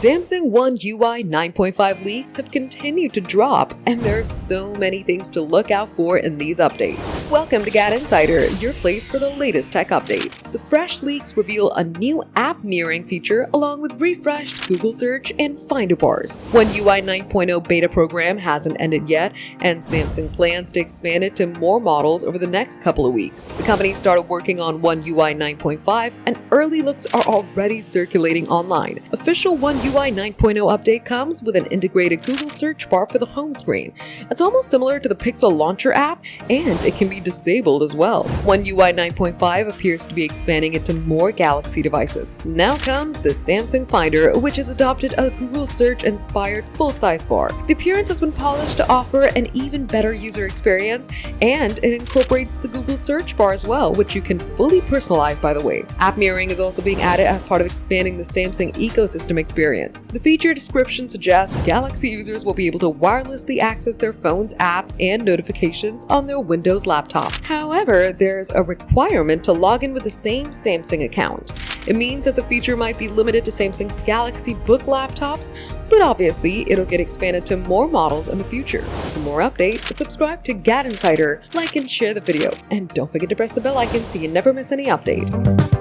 Samsung One UI 9.5 leaks have continued to drop, and there are so many things to look out for in these updates. Welcome to GadInsider, your place for the latest tech updates. The fresh leaks reveal a new app mirroring feature along with refreshed Google search and Finder bars. One UI 9.0 beta program hasn't ended yet, and Samsung plans to expand it to more models over the next couple of weeks. The company started working on One UI 9.5, and early looks are already circulating online. Official One UI 9.0 update comes with an integrated Google search bar for the home screen. It's almost similar to the Pixel Launcher app, and it can be disabled as well. One UI 9.5 appears to be expanding into more Galaxy devices. Now comes the Samsung Finder, which has adopted a Google search-inspired full-size bar. The appearance has been polished to offer an even better user experience, and it incorporates the Google search bar as well, which you can fully personalize, by the way. App mirroring is also being added as part of expanding the Samsung ecosystem experience. The feature description suggests Galaxy users will be able to wirelessly access their phone's apps and notifications on their Windows laptop. However, there's a requirement to log in with the same Samsung account. It means that the feature might be limited to Samsung's Galaxy Book laptops, but obviously it'll get expanded to more models in the future. For more updates, subscribe to GadInsider, like and share the video, and don't forget to press the bell icon so you never miss any update.